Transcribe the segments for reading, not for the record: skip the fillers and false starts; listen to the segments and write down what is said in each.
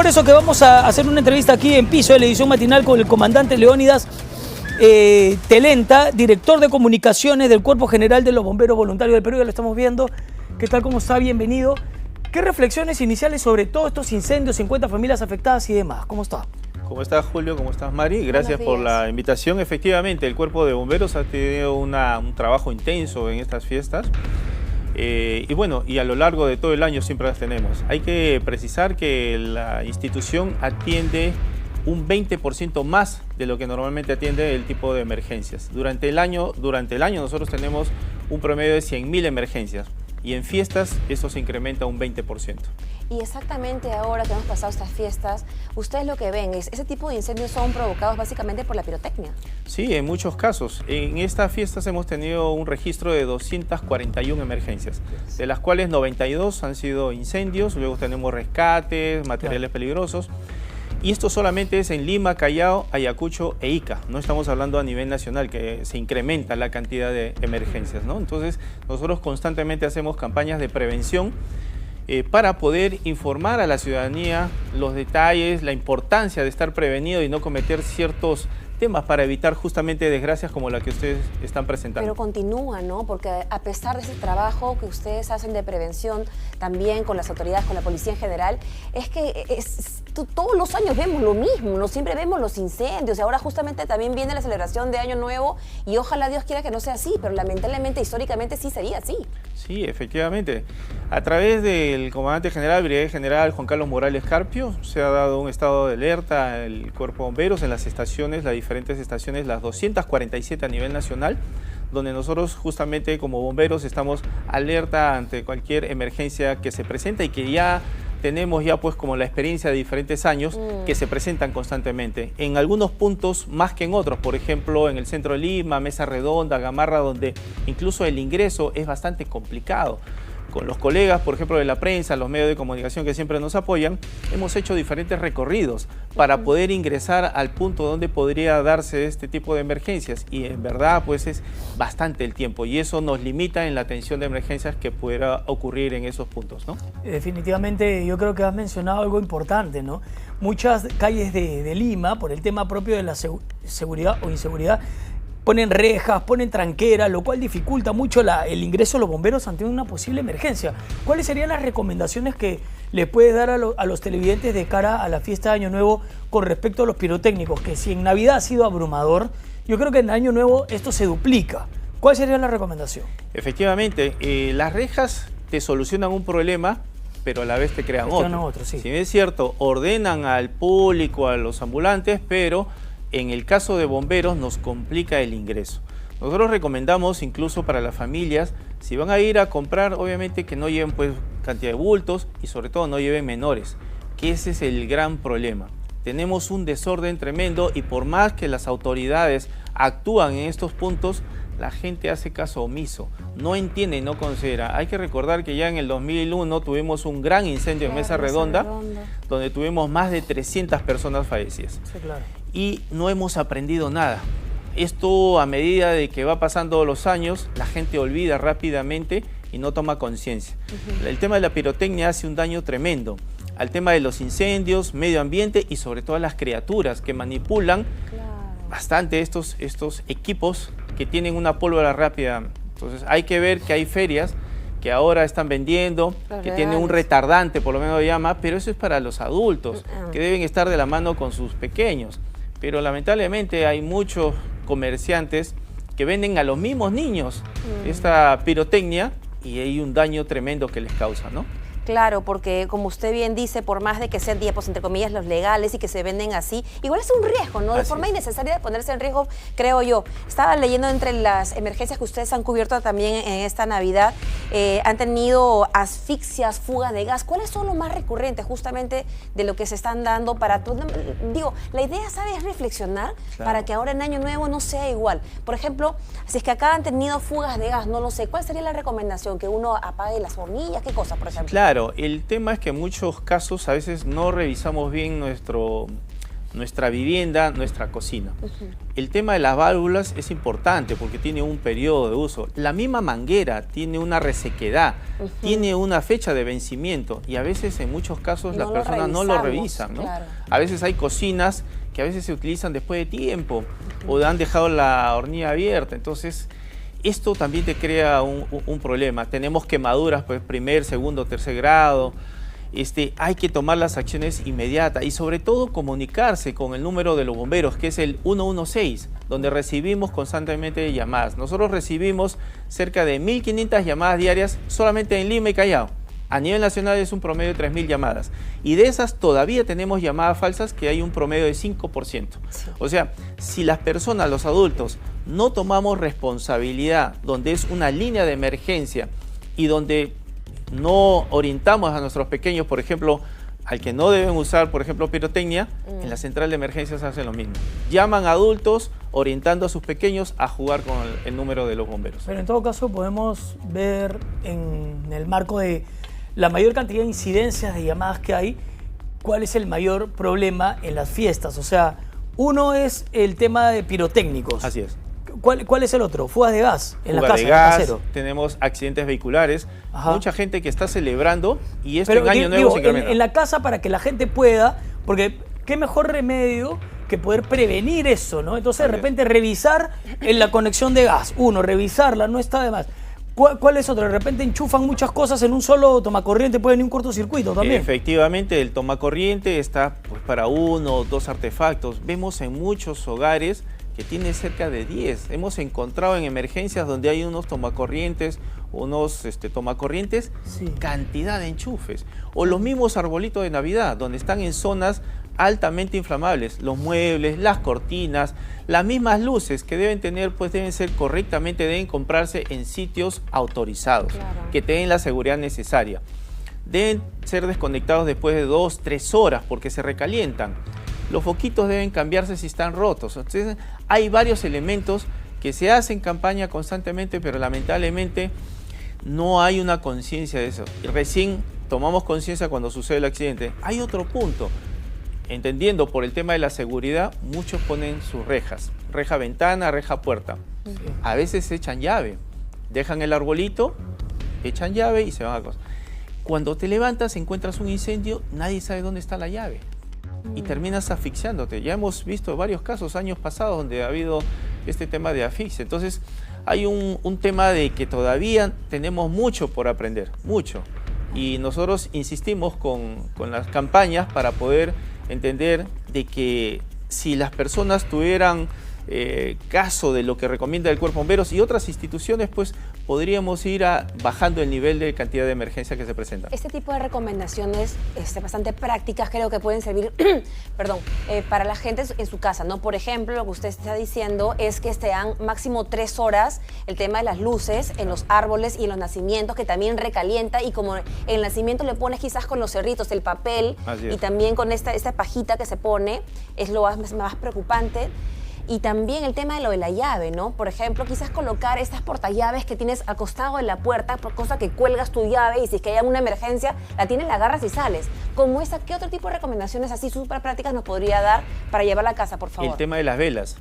por eso que vamos a hacer una entrevista aquí en Piso, de la edición matinal, con el comandante Leónidas Telenta, director de comunicaciones del Cuerpo General de los Bomberos Voluntarios del Perú. Ya lo estamos viendo. ¿Qué tal? ¿Cómo está? Bienvenido. ¿Qué reflexiones iniciales sobre todos estos incendios, 50 familias afectadas y demás? ¿Cómo está? ¿Cómo estás, Julio? ¿Cómo estás, Mari? Gracias por la invitación. Efectivamente, el Cuerpo de Bomberos ha tenido un trabajo intenso en estas fiestas. Y a lo largo de todo el año siempre las tenemos. Hay que precisar que la institución atiende un 20% más de lo que normalmente atiende el tipo de emergencias. Durante el año nosotros tenemos un promedio de 100.000 emergencias y en fiestas eso se incrementa un 20%. Y exactamente ahora que hemos pasado estas fiestas, ustedes lo que ven es ese tipo de incendios son provocados básicamente por la pirotecnia. Sí, en muchos casos. En estas fiestas hemos tenido un registro de 241 emergencias, de las cuales 92 han sido incendios, luego tenemos rescates, materiales peligrosos. Y esto solamente es en Lima, Callao, Ayacucho e Ica. No estamos hablando a nivel nacional, que se incrementa la cantidad de emergencias, ¿no? Entonces, nosotros constantemente hacemos campañas de prevención para poder informar a la ciudadanía los detalles, la importancia de estar prevenido y no cometer ciertos temas para evitar justamente desgracias como la que ustedes están presentando. Pero continúa, ¿no? Porque a pesar de ese trabajo que ustedes hacen de prevención también con las autoridades, con la policía en general, es que todos los años vemos lo mismo, ¿no? Siempre vemos los incendios y ahora justamente también viene la celebración de Año Nuevo y ojalá Dios quiera que no sea así, pero lamentablemente, históricamente sí sería así. Sí, efectivamente. A través del comandante general, brigadier general Juan Carlos Morales Carpio, se ha dado un estado de alerta al Cuerpo de Bomberos en las estaciones, las diferentes estaciones, las 247 a nivel nacional, donde nosotros justamente como bomberos estamos alerta ante cualquier emergencia que se presenta y que ya tenemos pues como la experiencia de diferentes años que se presentan constantemente. En algunos puntos más que en otros, por ejemplo en el centro de Lima, Mesa Redonda, Gamarra, donde incluso el ingreso es bastante complicado. Con los colegas, por ejemplo, de la prensa, los medios de comunicación que siempre nos apoyan, hemos hecho diferentes recorridos para poder ingresar al punto donde podría darse este tipo de emergencias. Y en verdad, pues es bastante el tiempo y eso nos limita en la atención de emergencias que pudiera ocurrir en esos puntos, ¿no? Definitivamente, yo creo que has mencionado algo importante, ¿no? Muchas calles de Lima, por el tema propio de la seguridad o inseguridad, ponen rejas, ponen tranqueras, lo cual dificulta mucho el ingreso de los bomberos ante una posible emergencia. ¿Cuáles serían las recomendaciones que le puedes dar a los televidentes de cara a la fiesta de Año Nuevo con respecto a los pirotécnicos? Que si en Navidad ha sido abrumador, yo creo que en Año Nuevo esto se duplica. ¿Cuál sería la recomendación? Efectivamente, las rejas te solucionan un problema, pero a la vez te crean otro. Sí. Si bien es cierto, ordenan al público, a los ambulantes, pero en el caso de bomberos nos complica el ingreso. Nosotros recomendamos incluso para las familias, si van a ir a comprar, obviamente que no lleven pues cantidad de bultos y sobre todo no lleven menores, que ese es el gran problema. Tenemos un desorden tremendo y por más que las autoridades actúan en estos puntos, la gente hace caso omiso, no entiende y no considera. Hay que recordar que ya en el 2001 tuvimos un gran incendio en Mesa Redonda, donde tuvimos más de 300 personas fallecidas. Sí, claro. Y no hemos aprendido nada. Esto a medida de que va pasando los años, la gente olvida rápidamente y no toma conciencia. El tema de la pirotecnia hace un daño tremendo al tema de los incendios, medio ambiente y sobre todo a las criaturas que manipulan bastante estos equipos que tienen una pólvora rápida. Entonces hay que ver que hay ferias que ahora están vendiendo, que tienen un retardante, por lo menos lo llama, pero eso es para los adultos, que deben estar de la mano con sus pequeños. Pero lamentablemente hay muchos comerciantes que venden a los mismos niños esta pirotecnia y hay un daño tremendo que les causa, ¿no? Claro, porque como usted bien dice, por más de que sean tiempos, entre comillas, los legales y que se venden así, igual es un riesgo, ¿no? De forma innecesaria de ponerse en riesgo, creo yo. Estaba leyendo entre las emergencias que ustedes han cubierto también en esta Navidad, han tenido asfixias, fugas de gas. ¿Cuáles son los más recurrentes justamente de lo que se están dando para todo? Digo, la idea, ¿sabes? Es reflexionar para que ahora en Año Nuevo no sea igual. Por ejemplo, si es que acá han tenido fugas de gas, no lo sé, ¿cuál sería la recomendación? ¿Que uno apague las hornillas? ¿Qué cosa, por ejemplo? Claro, el tema es que en muchos casos a veces no revisamos bien nuestro nuestra vivienda, nuestra cocina. El tema de las válvulas es importante porque tiene un periodo de uso. La misma manguera tiene una resequedad, tiene una fecha de vencimiento y a veces en muchos casos las personas no lo revisan, ¿no? Claro. A veces hay cocinas que a veces se utilizan después de tiempo o han dejado la hornilla abierta. Entonces, esto también te crea un problema. Tenemos quemaduras, pues, primer, segundo, tercer grado. Hay que tomar las acciones inmediatas y sobre todo comunicarse con el número de los bomberos, que es el 116, donde recibimos constantemente llamadas. Nosotros recibimos cerca de 1.500 llamadas diarias solamente en Lima y Callao. A nivel nacional es un promedio de 3.000 llamadas. Y de esas todavía tenemos llamadas falsas que hay un promedio de 5%. Sí. O sea, si las personas, los adultos, no tomamos responsabilidad, donde es una línea de emergencia y donde no orientamos a nuestros pequeños, por ejemplo, al que no deben usar, por ejemplo, pirotecnia, en la central de emergencias hacen lo mismo. Llaman a adultos orientando a sus pequeños a jugar con el número de los bomberos. Pero en todo caso podemos ver en el marco de la mayor cantidad de incidencias de llamadas que hay, cuál es el mayor problema en las fiestas. O sea, uno es el tema de pirotécnicos. Así es. ¿Cuál es el otro? Fugas de gas en la casa. De gas, tenemos accidentes vehiculares, mucha gente que está celebrando y esto en Año Nuevo se incrementa. En la casa para que la gente pueda, porque qué mejor remedio que poder prevenir eso, ¿no? Entonces de repente revisar en la conexión de gas, revisarla, no está de más. ¿Cuál es otro? De repente enchufan muchas cosas en un solo tomacorriente, puede venir un cortocircuito también. Efectivamente, el tomacorriente está pues, para 1 o 2 artefactos. Vemos en muchos hogares que tiene cerca de 10. Hemos encontrado en emergencias donde hay unos tomacorrientes, tomacorrientes, cantidad de enchufes. O los mismos arbolitos de Navidad, donde están en zonas altamente inflamables. Los muebles, las cortinas, las mismas luces que deben tener, pues deben ser correctamente, deben comprarse en sitios autorizados, que tengan la seguridad necesaria. Deben ser desconectados después de 2 o 3 horas porque se recalientan. Los foquitos deben cambiarse si están rotos. Entonces, hay varios elementos que se hacen campaña constantemente, pero lamentablemente no hay una conciencia de eso. Y recién tomamos conciencia cuando sucede el accidente. Hay otro punto. Entendiendo por el tema de la seguridad, muchos ponen sus rejas. Reja ventana, reja puerta. A veces echan llave. Dejan el arbolito, echan llave y se van a cosas. Cuando te levantas, encuentras un incendio, nadie sabe dónde está la llave. Y terminas asfixiándote. Ya hemos visto varios casos años pasados donde ha habido este tema de asfixia. Entonces hay un tema de que todavía tenemos mucho por aprender, mucho. Y nosotros insistimos con las campañas para poder entender de que si las personas tuvieran caso de lo que recomienda el Cuerpo de Bomberos y otras instituciones, pues podríamos ir bajando el nivel de cantidad de emergencia que se presenta. Este tipo de recomendaciones bastante prácticas creo que pueden servir para la gente en su casa, ¿no? Por ejemplo, lo que usted está diciendo es que dan máximo 3 horas el tema de las luces en los árboles y en los nacimientos, que también recalienta, y como en el nacimiento le pones quizás con los cerritos el papel y también con esta pajita que se pone, es lo más preocupante. Y también el tema de lo de la llave, ¿no? Por ejemplo, quizás colocar estas portallaves que tienes al costado de la puerta, por cosa que cuelgas tu llave y si es que hay alguna emergencia, la tienes, la agarras y sales. Como esa, ¿qué otro tipo de recomendaciones así súper prácticas nos podría dar para llevarla a casa, por favor? El tema de las velas.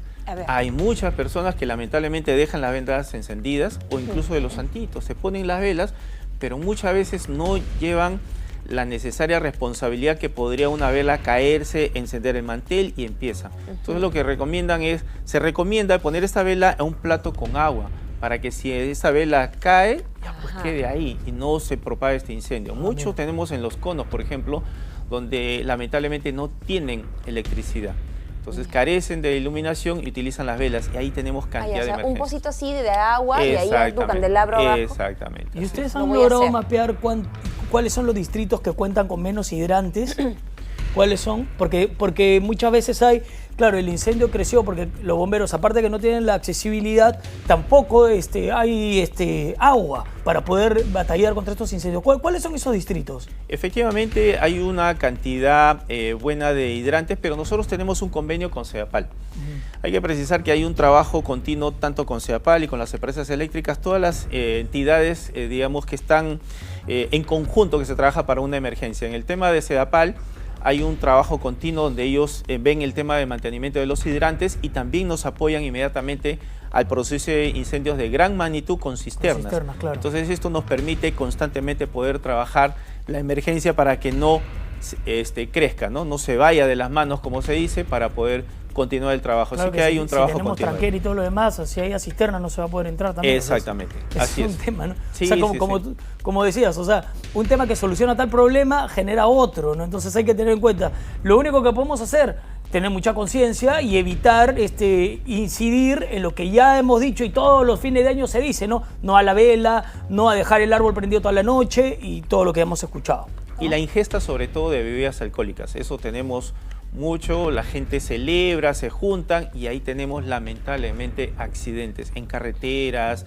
Hay muchas personas que lamentablemente dejan las velas encendidas o incluso de los santitos. Se ponen las velas, pero muchas veces no llevan la necesaria responsabilidad que podría una vela caerse, encender el mantel y empieza. Entonces lo que se recomienda poner esta vela en un plato con agua para que si esa vela cae, ya pues quede ahí y no se propague este incendio. Muchos tenemos en los conos, por ejemplo, donde lamentablemente no tienen electricidad. Entonces carecen de iluminación y utilizan las velas y ahí tenemos cantidad de emergencias. Un pocito así de agua y ahí tu candelabro abajo. Exactamente. ¿Y ustedes han logrado mapear cuáles son los distritos que cuentan con menos hidrantes? ¿Cuáles son? Porque muchas veces claro, el incendio creció porque los bomberos, aparte de que no tienen la accesibilidad, tampoco hay agua para poder batallar contra estos incendios. ¿Cuáles son esos distritos? Efectivamente hay una cantidad buena de hidrantes, pero nosotros tenemos un convenio con Sedapal. Hay que precisar que hay un trabajo continuo tanto con Sedapal y con las empresas eléctricas, todas las entidades, digamos, que están en conjunto, que se trabaja para una emergencia. En el tema de Sedapal, hay un trabajo continuo donde ellos ven el tema de mantenimiento de los hidrantes y también nos apoyan inmediatamente al proceso de incendios de gran magnitud con cisternas. Claro. Entonces esto nos permite constantemente poder trabajar la emergencia para que no crezca, no se vaya de las manos, como se dice, para poder continuar el trabajo. Claro así que hay un trabajo continuo. Si tenemos tranquera y todo lo demás, si hay cisterna no se va a poder entrar también. Exactamente. Así es un tema, ¿no? Sí, o sea, como decías, o sea, un tema que soluciona tal problema genera otro, ¿no? Entonces hay que tener en cuenta, lo único que podemos hacer, tener mucha conciencia y evitar incidir en lo que ya hemos dicho y todos los fines de año se dice, ¿no? No a la vela, no a dejar el árbol prendido toda la noche y todo lo que hemos escuchado. Y la ingesta sobre todo de bebidas alcohólicas, eso tenemos mucho, la gente celebra, se juntan y ahí tenemos lamentablemente accidentes en carreteras,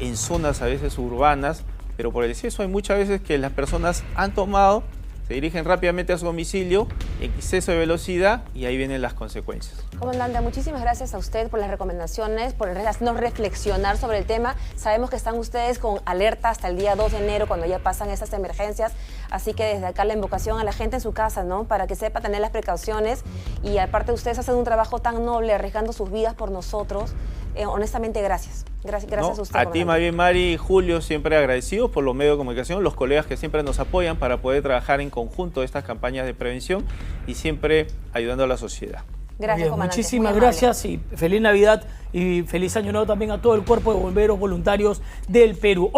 en zonas a veces urbanas, pero por el exceso hay muchas veces que las personas han tomado, se dirigen rápidamente a su domicilio, exceso de velocidad y ahí vienen las consecuencias. Comandante, muchísimas gracias a usted por las recomendaciones, por hacernos reflexionar sobre el tema. Sabemos que están ustedes con alerta hasta el día 2 de enero cuando ya pasan estas emergencias, así que desde acá la invocación a la gente en su casa, ¿no? Para que sepa tener las precauciones y aparte ustedes hacen un trabajo tan noble arriesgando sus vidas por nosotros. Honestamente, gracias. Gracias a usted. A ti, más bien, Mari y Julio, siempre agradecidos por los medios de comunicación, los colegas que siempre nos apoyan para poder trabajar en conjunto estas campañas de prevención y siempre ayudando a la sociedad. Gracias, comandante. Muchísimas gracias y feliz Navidad y feliz Año Nuevo también a todo el cuerpo de bomberos voluntarios del Perú.